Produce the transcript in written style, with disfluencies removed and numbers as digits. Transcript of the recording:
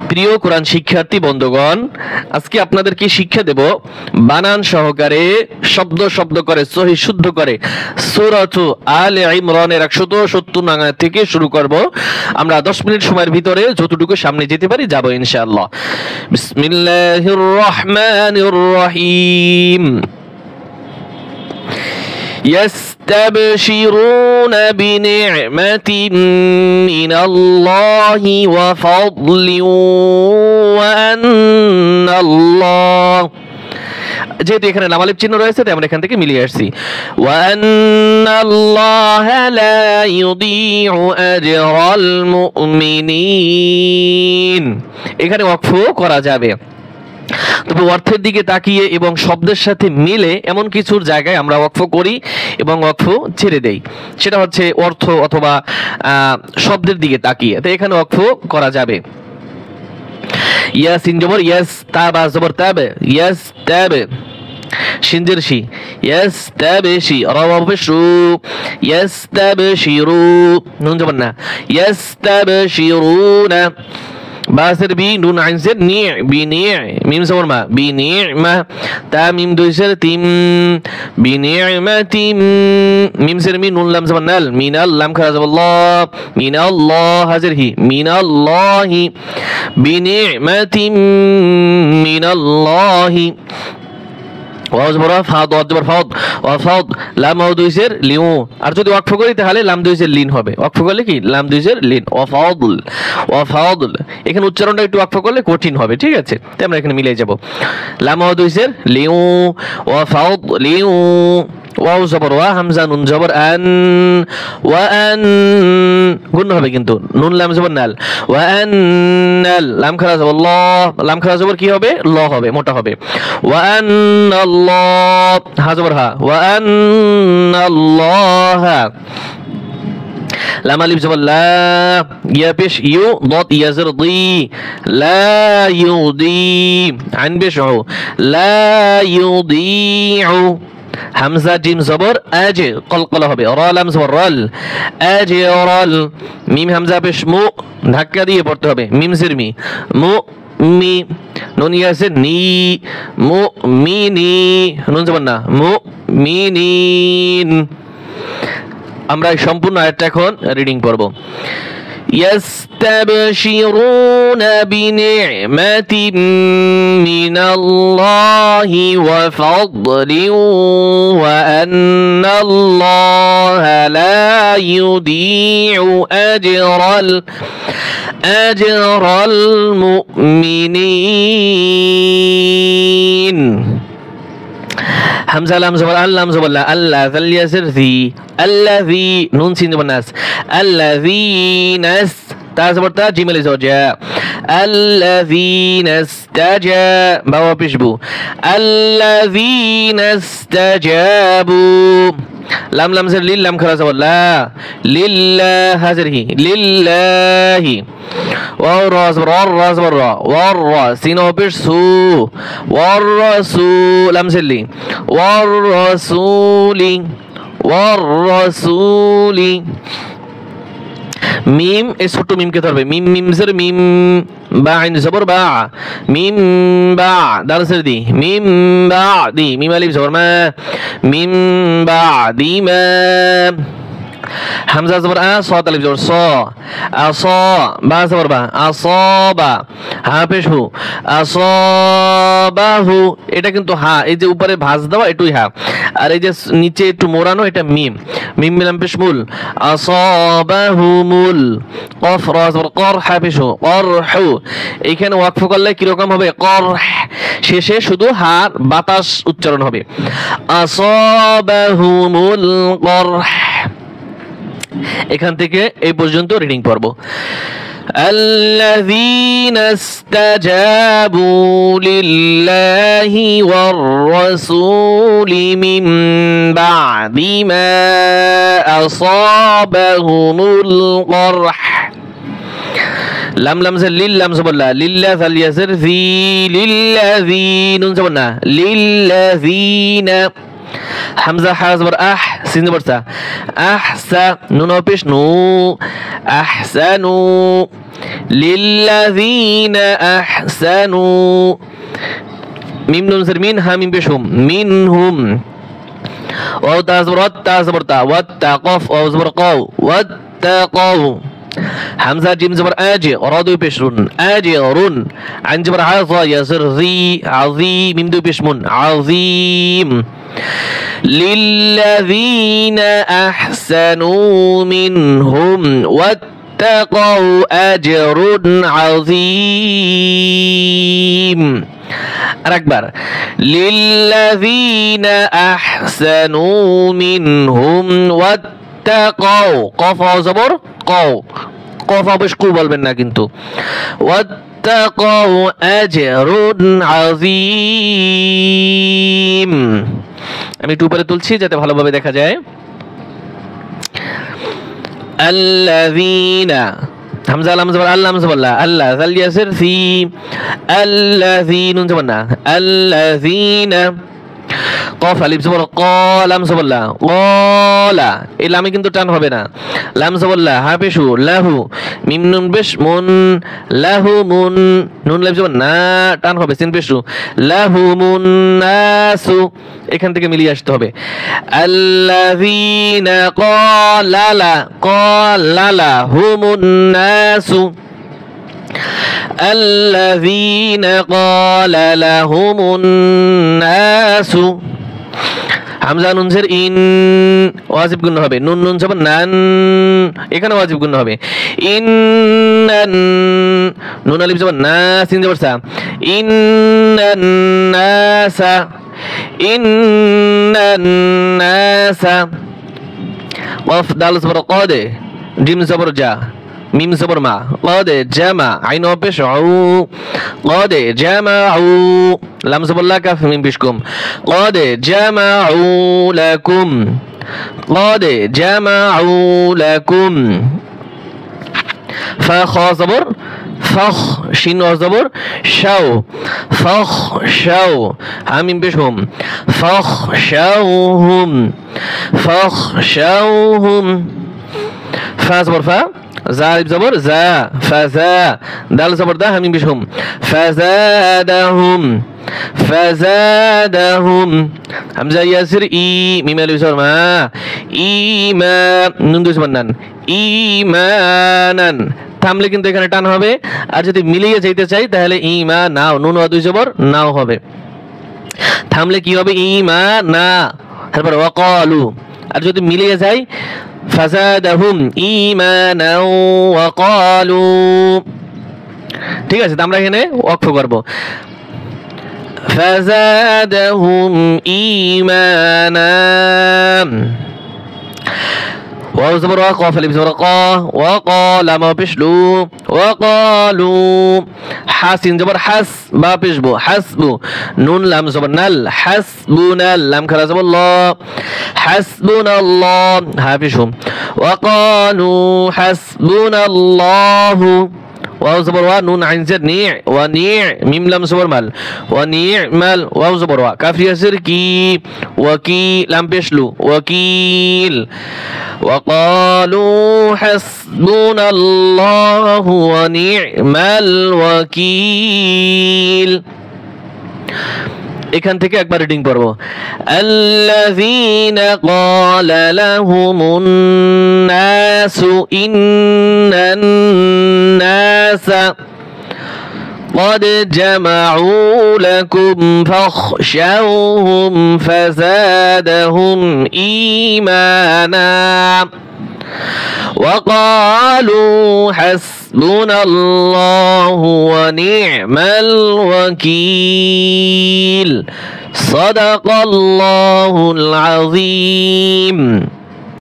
প্রিয় কোরআন শিক্ষার্থী বন্ধুগণ, আজকে আপনাদেরকে শিক্ষা দেব বানান সহকারে শব্দ শব্দ করে সহি শুদ্ধ করে সূরাতু আলে ইমরানের 170 নং আয়াত থেকে শুরু করব। আমরা 10 মিনিট সময়ের ভিতরে যতটুকু সামনে যেতে পারি যাব ইনশাআল্লাহ। বিসমিল্লাহির রহমানির রহিম। يستبشرون بنعمة من الله وفضل وأن الله যেহেতু এখানে লাম আলিফ চিহ্ন রয়েছে তাই আমরা এখান থেকে মিলিয়ে আসছি ওয়ান্নাল্লাহা লা ইউদিউ আজরাল মুমিনিন। এখানে ওয়াকফ করা যাবে, তবে অর্থের দিকে তাকিয়ে এবং শব্দের সাথে মিলে এমন কিছুর জায়গায় আমরা ওয়াকফ করি এবং ওয়াকফ ছেড়ে দেই, সেটা হচ্ছে অর্থ অথবা শব্দের দিকে তাকিয়ে। তো এখানে ওয়াকফ করা যাবে। ইয়াসিন জবর ইয়াস, তাবা জবর তাবে, ইয়াস তাবে, শিনজের শি, ইয়াস তাবে শি, রাওয়া বিশু, ইয়াস তাবে শিরু, নুন জবর না, ইয়াস তাবে শিরুনা, বাসের বি, নুন আইনসের নি, বি নি, মিম জবর মা, বি নি মা, তা মিম দুইসের তিম, বি নি মা তিম, মিম সের মি, নুন লাম জবর নাল, মিনাল লাম খারা জবর ল, মিনাল্লাহ হাজের হি, মিনাল্লাহি, বি নি মা তিম মিনাল্লাহি, ওয়াও জবর ফা, দাদ জবর ফাদ, ওয়া ফাদ, লাম ওয়া দুইসের লিউ। আর যদি ওয়াকফ করি তাহলে লাম দুইসের লিন হবে। ওয়াকফ করলে কি লাম দুইসের লিন, ওয়া ফাদল, ওয়া ফাদল। এখানে উচ্চারণটা একটু ওয়াকফ করলে কঠিন হবে, ঠিক আছে? তাই আমরা এখানে মিলিয়ে যাব। লাম ওয়া দুইসের লিউ, ওয়া ফাদ লিউ, ওয়াও জবর ওয়া, হামজা নুন জবর আন, ওয়া আন, গুণ হবে কিন্তু, নুন লাম জবর নাল, ওয়া আন্নাল, লাম খারা জবর ল, লাম খারা জবর কি হবে? ল হবে, মোটা হবে। ওয়া আন্নাল্লাহ, হা জবর হা, ওয়া আন্নাল্লাহা, লাম আলিফ জবর লা, ইয়া পেশ ইউ, দাদ ইয়া জের দি, লা ইউদি, আইন পেশ উ, লা ইউদিউ, হামজা জিম জবর আজ, কলকলা হবে, রা লাম জবর রাল, আজরাল, মিম হামজা পেশ মু, ধাক্কা দিয়ে পড়তে হবে, মিম জের মি, মু মি, নুন ইয়াসের নি, মু মিনি, নুন জবর না, মু মিনিন। আমরা এই সম্পূর্ণ আয়াতটা এখন রিডিং পড়ব। يستبشرون بنعمة من الله وفضل وأن الله لا يضيع أجر المؤمنين। হামজা লাম জবর আল, লাম জবর লা, আল্লাহ যাল ইয়াসির জি, আল্লাযী, নুন সিন জবর নাস, আল্লাযীনাস, তা জবর তা, জিম আলিফ জবর জা, আল্লাযীনাস্তাজা, বাওয়া পেশবু, আল্লাযীনাস্তাজাবু, লাম লাম জের লিল, লাম খারা জবর লা, লিল্লাহ হাজর হি, লিল্লাহি, ওয়াও রা জবর আর, রা জবর রা, ওয়ার রা, সিন ও পেশ সু, ওয়ার রাসূল, লাম জেলি, ওয়ার রাসূলি, ওয়ার রাসূলি, মিম, এই ছোট মিমকে ধরবে, মিম মিম জের মিম, বা আইন জবর বা, মিম বা, দাল জের দি, মিম বা দি, মিম আলিফ জবর মা, মিম বা দি মা, হামজা জবর আ, সাদ আলিফ জবর স, আসা, বা জবর বা, আসাবা, হা পেশ হু, আসাবাহু, এটা কিন্তু হা, এই যে উপরে ভাঁজ দেওয়া এটুই হা, আর এই যে নিচে একটু মোড়ানো এটা মিম, মিম মিলাম পেশ মুল, আসাবাহুমুল, কফ রা জবর কর, হা পেশ হু, করহু। এইখানে ওয়াকফ করলে কি রকম হবে? করহ, শেষে শুধু হার বাতাস উচ্চারণ হবে, আসাবাহুমুল করহ। এখান থেকে এই পর্যন্ত রিডিং পড়ব। الذين استجابوا لله والرسول من بعد ما أصابهم القرح। লাম লাম জের লিল, লাম জবর লা, লিল্লাহ যাল ইয়াসির জি, লিল্লাযী, নুন জবর না, লিল্লাযীনা, হামজা হা জবর আহ সিন জবর সা আহসা নুন পেশ নু আহসানু লিল্লাযীনা আহসানু মিম নুন জের মিন হা মিম পেশ হুম মিনহুম ওয়াও তা জবর তা ওয়াত্তাকাফ ওয়াও জবর কাউ ওয়াত্তাকাউ হামজা জিম জবর আজে রা দুই পেশ রুন আজরুন আইন জবর আযা ইয়াসির জি আযীম মিম দুই পেশ মুন আযীম লিল্লাযীনা আহসানু মিনহুম ওয়াত্তাকাউ আজরুন আযীম আরেকবার লিল্লাযীনা আহসানু মিনহুম ওয়াত্তাকাউ কফ জবর কাউ কফ বেশ কু বলবেন না কিন্তু ওয়াত্তাকাউ আজরুন আযীম আমি একটু উপরে তুলছি যাতে ভালোভাবে দেখা যায় আল্লাযীনা হামজা লাম জবর আল্লাহ জবল্লা আল্লাহ জাল ইয়াসির ফি আল্লাযীনা জবনা আল্লাযীনা কফ আলিফ জবর লাম জবল্লা ক্বালা এই লামে কিন্তু টান হবে না লাম জবল্লা হা পেশু লাহু মিম নুন পেশ মুন লাহু মুন নুন লাম জবর না টান হবে সিন পেশু লাহু মুন নাসু এখান থেকে মিলিয়ে আসতে হবে আল্লাযীনা ক্বালা হুমুন নাসু আল্লাযীনা ক্বালা লাহুমুন নাসু হামজা নুন জের ইন ওয়াজিব গুণ হবে নুন নুন জবর নান এখানে ওয়াজিব গুণ হবে ইন্নান নুন আলিফ জবর না সিন জবর সা ইন্নান নাসা ইন্নান নাসা কফ দাল জবর কদে জিম জবর জা মিম জবর মা কদে জামা আইন পেশ আউ কদে জামাউ লাম জবর লা কাফ মিম পেশ কুম কদে জামাউ লাকুম কদে জামাউ লাকুম ফা খা জবর ফখ শিন জবর শাও ফখ শাও হামিম পেশ হুম ফখ শাওহুম ফখ শাওহুম ফা জবর ফা জালিব জবর জা ফাজা দাল জবর দা হামিম পেশ হুম ফাজাদাহুম হামজা ইয়াসির ই মিম আলিফ জবর মা ইমা নুন দুই জবর নান ঈমানান থামলে কিন্তু এখানে টান হবে আর যদি মিলিয়ে যাইতে চাই তাহলে ইমা নাও নুন ওয়া দুই জবর নাও হবে থামলে কি হবে ইমা না তারপর ওয়াকালু আর যদি মিলিয়ে যায় ফাজাদাহুম ঈমানাও ওয়াকালু ঠিক আছে তো আমরা এখানে ওয়াকফ করব ফাজাদাহুম ঈমানা ওয়াও জবর ওয়া কফ আলিফ জবর কা ওয়া ক্বালা মা পেশলু ওয়া ক্বালু হাসিন জবর হাস বা পেশবু হাসবু নুন লাম জবর নাল হাসবুনাল লাম খারা জবর ল হাসবুনাল্লাহ হা পেশু ওয়া ক্বালু হাসবুনাল্লাহু ওয়াও জবর ওয়া নুন আইন জের নি ওয়া নি মিম লাম জবর মাল ওয়া নি'মাল ওয়াও জবর ওয়া কাফ ইয়াসির কি ওয়াকি লাম পেশলু ওয়াকিল وقالوا حسبنا الله ونعم الوكيل এখান থেকে একবার রিডিং পড়ব الذين قال لهم الناس إن الناس قد جمعوا لكم فاخشوهم فزادهم إيمانا وقالوا حسبنا الله ونعم الوكيل صدق الله العظيم